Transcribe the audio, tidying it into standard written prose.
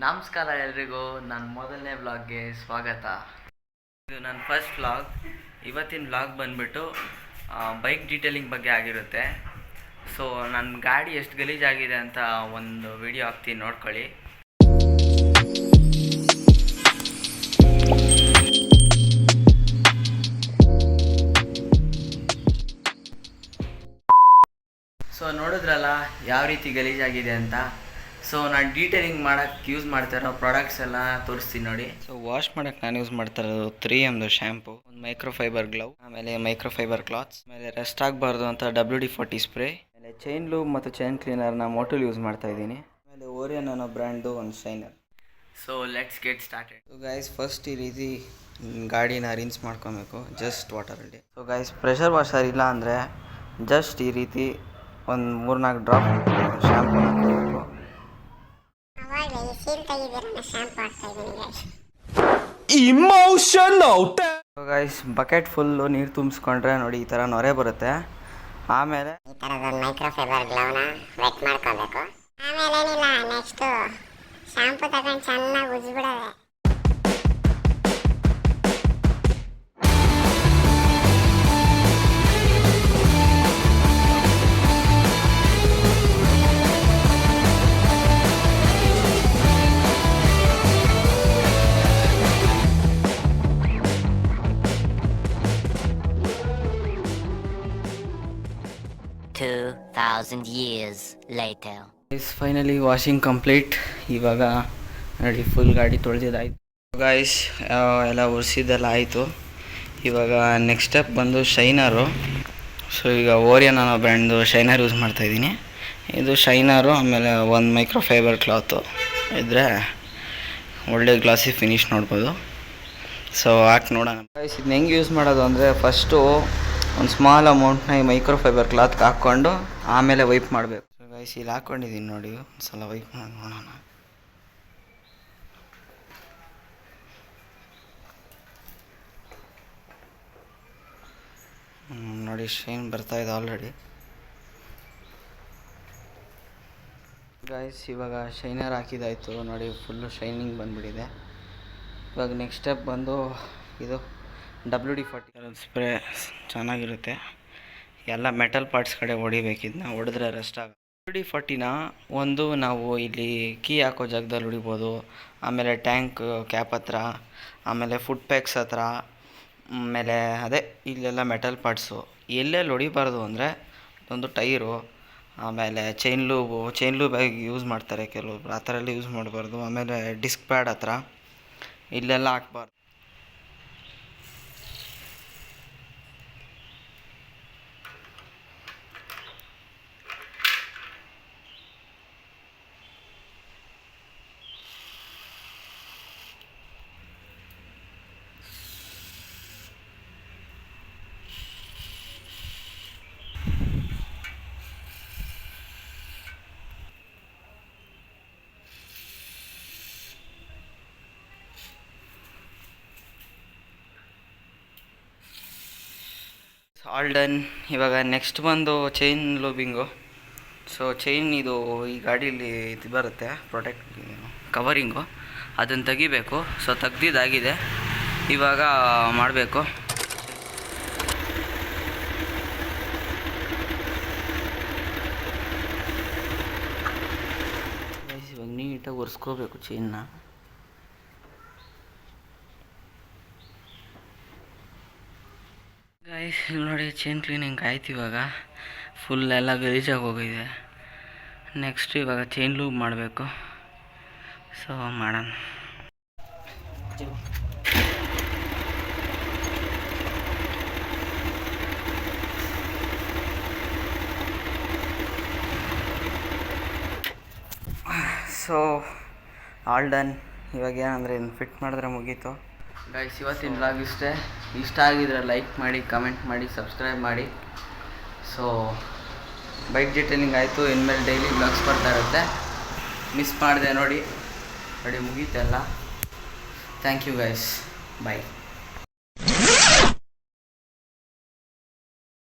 ನಮಸ್ಕಾರ ಎಲ್ರಿಗೂ, ನನ್ನ ಮೊದಲನೇ ವ್ಲಾಗ್ಗೆ ಸ್ವಾಗತ. ಇದು ನನ್ನ ಫಸ್ಟ್ ವ್ಲಾಗ್. ಇವತ್ತಿನ ವ್ಲಾಗ್ ಬಂದುಬಿಟ್ಟು ಬೈಕ್ ಡೀಟೇಲಿಂಗ್ ಬಗ್ಗೆ ಆಗಿರುತ್ತೆ. ಸೊ ನನ್ನ ಗಾಡಿ ಎಷ್ಟು ಗಲೀಜಾಗಿದೆ ಅಂತ ಒಂದು ವಿಡಿಯೋ ಹಾಕ್ತೀನಿ, ನೋಡ್ಕೊಳ್ಳಿ. ಸೊ ನೋಡಿದ್ರಲ್ಲ ಯಾವ ರೀತಿ ಗಲೀಜಾಗಿದೆ ಅಂತ. ಸೊ ನಾನು ಡೀಟೇಲಿಂಗ್ ಮಾಡೋಕ್ಕೆ ಯೂಸ್ ಮಾಡ್ತಾಯಿರೋ ಪ್ರಾಡಕ್ಟ್ಸ್ ಎಲ್ಲ ತೋರಿಸ್ತೀನಿ ನೋಡಿ. ಸೊ ವಾಶ್ ಮಾಡೋಕ್ಕೆ ನಾನು ಯೂಸ್ ಮಾಡ್ತಾ ಇರೋದು 3Mದು ಶ್ಯಾಂಪು, ಒಂದು ಮೈಕ್ರೋಫೈಬರ್ ಗ್ಲೌ, ಆಮೇಲೆ ಮೈಕ್ರೋಫೈಬರ್ ಕ್ಲಾತ್ಸ್, ಆಮೇಲೆ ರೆಸ್ಟ್ ಆಗಬಾರ್ದು ಅಂತ WD-40 ಸ್ಪ್ರೇ, ಆಮೇಲೆ ಚೈನ್ ಲೂಬ್ ಮತ್ತು ಚೈನ್ ಕ್ಲೀನರ್ನ ಮೋಟಲ್ ಯೂಸ್ ಮಾಡ್ತಾ ಇದ್ದೀನಿ, ಆಮೇಲೆ ಓರಿಯನ್ ಅನ್ನೋ ಬ್ರ್ಯಾಂಡ್ದು ಒಂದು shiner. So let's get started. So guys, first ಈ ರೀತಿ ಗಾಡಿನ ರಿನ್ಸ್ ಮಾಡ್ಕೊಬೇಕು ಜಸ್ಟ್ ವಾಟರಲ್ಲಿ. ಸೊ ಗೈಸ್, ಪ್ರೆಷರ್ ವಾಷರ್ ಇಲ್ಲ ಅಂದರೆ ಜಸ್ಟ್ ಈ ರೀತಿ ಒಂದು 3-4 ಡ್ರಾಪ್ ಶ್ಯಾಂಪು ಹಾಕಬೇಕು. ಸೊ ಗೈಸ್, ಬಕೆಟ್ ಫುಲ್ಲು ನೀರು ತುಂಬಿಸ್ಕೊಂಡ್ರೆ ನೋಡಿ ಈ ಥರ ನೊರೆ ಬರುತ್ತೆ. ಆಮೇಲೆ ಈ ಥರದ ಮೈಕ್ರೋಫೈಬರ್ ಗ್ಲೌನ ವೆಟ್ ಮಾಡ್ಕೋಬೇಕು. ಆಮೇಲೆ ಏನಿಲ್ಲ, ನೆಕ್ಸ್ಟು ಶಾಂಪು ತಗೊಂಡು ಚೆನ್ನಾಗಿ ಉಜ್ಬಿಡೋದೆ. years later. Finally washing complete. ಇವಾಗ ನೋಡಿ ಫುಲ್ ಗಾಡಿ ತೊಳೆದಿದ್ದಾಯ್ತು. ಗಾಯ್ಸ್, ಎಲ್ಲ ಒರೆಸಿದ್ದೆಲ್ಲ ಆಯಿತು. ಇವಾಗ ನೆಕ್ಸ್ಟ್ ಸ್ಟೆಪ್ ಬಂದು ಶೈನರು. ಸೊ ಈಗ ಓರಿಯನ್ ಅನ್ನೋ ಬ್ರ್ಯಾಂಡ್ದು ಶೈನರ್ ಯೂಸ್ ಮಾಡ್ತಾಯಿದ್ದೀನಿ. ಇದು ಶೈನರು, ಆಮೇಲೆ ಒಂದು ಮೈಕ್ರೋಫೈಬರ್ ಕ್ಲಾತು ಇದ್ದರೆ ಒಳ್ಳೆ ಗ್ಲಾಸಿ ಫಿನಿಶ್ ನೋಡ್ಬೋದು. ಸೊ ಹಾಕಿ ನೋಡೋಣ. ಗಾಯ್ಸ್, ಇದನ್ನ ಹೆಂಗೆ ಯೂಸ್ ಮಾಡೋದು ಅಂದರೆ, ಫಸ್ಟು ಒಂದು ಸ್ಮಾಲ್ ಅಮೌಂಟ್ನ ಈ ಮೈಕ್ರೋಫೈಬರ್ ಕ್ಲಾತ್ಗೆ ಹಾಕ್ಕೊಂಡು ಆಮೇಲೆ ವೈಪ್ ಮಾಡಬೇಕು. ಸೊ ಗೈಸ್, ಇಲ್ಲಿ ಹಾಕ್ಕೊಂಡಿದ್ದೀನಿ ನೋಡಿ, ಒಂದು ಸಲ ವೈಪ್ ಮಾಡಿ ನೋಡೋಣ. ನೋಡಿ ಶೈನ್ ಬರ್ತಾಯಿದೆ ಆಲ್ರೆಡಿ. ಗೈಸ್, ಇವಾಗ ಶೈನರ್ ಹಾಕಿದಾಯಿತು ನೋಡಿ, ಫುಲ್ಲು ಶೈನಿಂಗ್ ಬಂದುಬಿಟ್ಟಿದೆ. ಇವಾಗ ನೆಕ್ಸ್ಟ್ ಸ್ಟೆಪ್ ಬಂದು ಇದು WD-40 ಸ್ಪ್ರೇ ಚೆನ್ನಾಗಿರುತ್ತೆ. ಎಲ್ಲ ಮೆಟಲ್ ಪಾರ್ಟ್ಸ್ ಕಡೆ ಹೊಡಿಬೇಕಿದ್ನ, ಹೊಡೆದ್ರೆ ರೆಸ್ಟ್ ಆಗುತ್ತೆ. WD-40ನ ಒಂದು ನಾವು ಇಲ್ಲಿ ಕೀ ಹಾಕೋ ಜಾಗದಲ್ಲಿ ಹೊಡಿಬೋದು, ಆಮೇಲೆ ಟ್ಯಾಂಕ್ ಕ್ಯಾಪ್ ಹತ್ರ, ಆಮೇಲೆ ಫುಟ್ ಪ್ಯಾಕ್ಸ್ ಹತ್ರ, ಆಮೇಲೆ ಅದೇ ಇಲ್ಲೆಲ್ಲ ಮೆಟಲ್ ಪಾರ್ಟ್ಸು. ಎಲ್ಲೆಲ್ಲಿ ಹೊಡಿಬಾರ್ದು ಅಂದರೆ ಒಂದು ಟೈರು, ಆಮೇಲೆ ಚೈನ್ ಲೂಬಾಗಿ ಯೂಸ್ ಮಾಡ್ತಾರೆ ಕೆಲವೊಬ್ರು, ಆ ಥರ ಎಲ್ಲ ಯೂಸ್ ಮಾಡಬಾರ್ದು. ಆಮೇಲೆ ಡಿಸ್ಕ್ ಪ್ಯಾಡ್ ಹತ್ರ ಇಲ್ಲೆಲ್ಲ ಹಾಕ್ಬಾರ್ದು. All done. ಇವಾಗ ನೆಕ್ಸ್ಟ್ ಬಂದು ಚೈನ್ ಲೂಬಿಂಗು. ಸೊ ಚೈನ್ ಇದು ಈ ಗಾಡೀಲಿ ಇದು ಬರುತ್ತೆ ಪ್ರೊಟೆಕ್ಟ್ ಕವರಿಂಗು, ಅದನ್ನು ತೆಗಿಬೇಕು. ಸೊ ತೆಗ್ದಿದ್ದಾಗಿದೆ, ಇವಾಗ ಮಾಡಬೇಕು. ಇವಾಗ ನೀಟಾಗಿ ಒರೆಸ್ಕೋಬೇಕು ಚೈನ್ನ. ಗೈಸ್, ನೋಡಿ ಚೈನ್ ಕ್ಲೀನಿಂಗ್ ಆಯ್ತು. ಇವಾಗ ಫುಲ್ ಎಲ್ಲ ಗಲೀಜಾಗಿ ಹೋಗಿದೆ. ನೆಕ್ಸ್ಟ್ ಇವಾಗ ಚೈನ್ ಲೂಬ್ ಮಾಡಬೇಕು. ಸೊ ಮಾಡೋಣ. So all done. ಇವಾಗ ಏನಂದರೆ ಇನ್ನು ಫಿಟ್ ಮಾಡಿದ್ರೆ ಮುಗೀತು. ಗೈಸ್, ಇವತ್ತಿನ ವ್ಲಾಗ್ ಇಷ್ಟ ಆಗಿದ್ರೆ ಲೈಕ್ ಮಾಡಿ, ಕಮೆಂಟ್ ಮಾಡಿ, ಸಬ್ಸ್ಕ್ರೈಬ್ ಮಾಡಿ. ಸೊ ಬೈಕ್ ಡೀಟೇಲಿಂಗ್ ಆಯಿತು. ಇನ್ಮೇಲೆ ಡೈಲಿ ವ್ಲಾಗ್ಸ್ ಬರ್ತಾ ಇರುತ್ತೆ, ಮಿಸ್ ಮಾಡಿದೆ ನೋಡಿ. ಮುಗೀತೆಲ್ಲ. Thank you guys, bye.